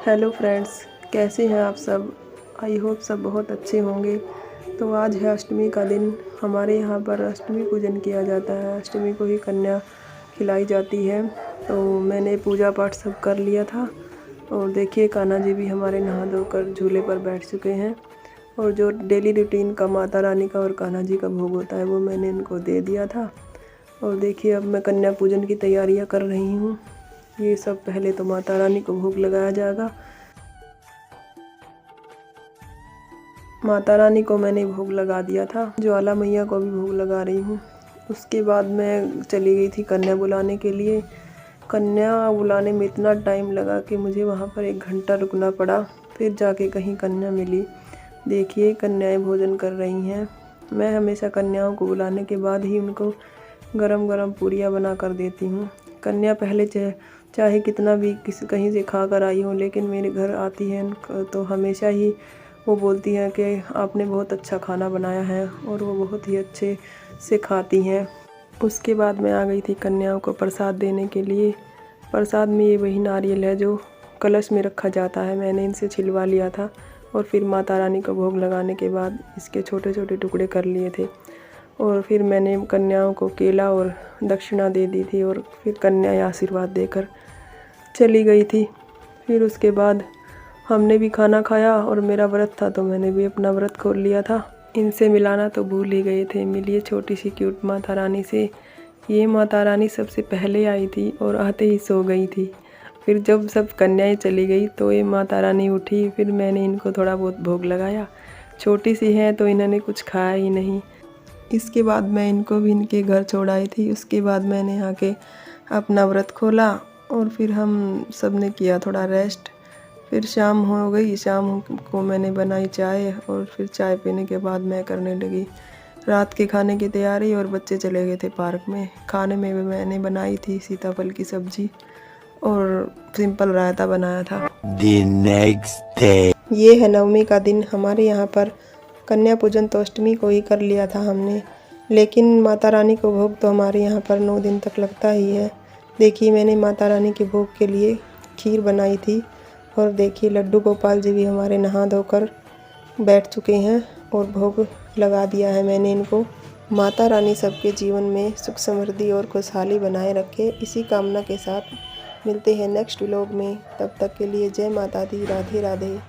Hello friends, कैसे हैं आप सब। आई होप सब बहुत अच्छे होंगे। तो आज है अष्टमी का दिन। हमारे यहाँ पर अष्टमी पूजन किया जाता है। अष्टमी को ही कन्या खिलाई जाती है। तो मैंने पूजा पाठ सब कर लिया था। और देखिए कान्हा जी भी हमारे नहा धोकर झूले पर बैठ चुके हैं। और जो डेली रूटीन का माता रानी का और कान्हा जी का भोग होता है वो मैंने इनको दे दिया था। और देखिए अब मैं कन्या पूजन की तैयारियां कर रही हूँ। ये सब पहले तो माता रानी को भोग लगाया जाएगा। माता रानी को मैंने भोग लगा दिया था, ज्वाला मैया को भी भोग लगा रही हूँ। उसके बाद मैं चली गई थी कन्या बुलाने के लिए। कन्या बुलाने में इतना टाइम लगा कि मुझे वहाँ पर 1 घंटा रुकना पड़ा, फिर जाके कहीं कन्या मिली। देखिए कन्याएं भोजन कर रही हैं। मैं हमेशा कन्याओं को बुलाने के बाद ही उनको गरम गरम पूरियाँ बना कर देती हूँ। कन्या पहले चाहे कितना भी कहीं से खा कर आई हो, लेकिन मेरे घर आती है तो हमेशा ही वो बोलती हैं कि आपने बहुत अच्छा खाना बनाया है, और वो बहुत ही अच्छे से खाती हैं। उसके बाद मैं आ गई थी कन्याओं को प्रसाद देने के लिए। प्रसाद में ये वही नारियल है जो कलश में रखा जाता है। मैंने इनसे छिलवा लिया था और फिर माता रानी को भोग लगाने के बाद इसके छोटे छोटे टुकड़े कर लिए थे। और फिर मैंने कन्याओं को केला और दक्षिणा दे दी थी, और फिर कन्याएं आशीर्वाद देकर चली गई थी। फिर उसके बाद हमने भी खाना खाया, और मेरा व्रत था तो मैंने भी अपना व्रत खोल लिया था। इनसे मिलाना तो भूल ही गए थे। मिलिए छोटी सी क्यूट माता रानी से। ये माता रानी सबसे पहले आई थी और आते ही सो गई थी। फिर जब सब कन्याएं चली गई तो ये माता रानी उठी। फिर मैंने इनको थोड़ा बहुत भोग लगाया। छोटी सी हैं तो इन्होंने कुछ खाया ही नहीं। इसके बाद मैं इनको भी इनके घर छोड़ आई थी। उसके बाद मैंने आके अपना व्रत खोला, और फिर हम सब ने किया थोड़ा रेस्ट। फिर शाम हो गई। शाम को मैंने बनाई चाय, और फिर चाय पीने के बाद मैं करने लगी रात के खाने की तैयारी। और बच्चे चले गए थे पार्क में। खाने में भी मैंने बनाई थी सीताफल की सब्जी और सिंपल रायता बनाया था। The next day. ये है नवमी का दिन। हमारे यहाँ पर कन्या पूजन तो अष्टमी को ही कर लिया था हमने, लेकिन माता रानी को भोग तो हमारे यहाँ पर 9 दिन तक लगता ही है। देखिए मैंने माता रानी के भोग के लिए खीर बनाई थी। और देखिए लड्डू गोपाल जी भी हमारे नहा धोकर बैठ चुके हैं, और भोग लगा दिया है मैंने इनको। माता रानी सबके जीवन में सुख समृद्धि और खुशहाली बनाए रखे, इसी कामना के साथ मिलते हैं नेक्स्ट व्लॉग में। तब तक के लिए जय माता दी। राधे राधे।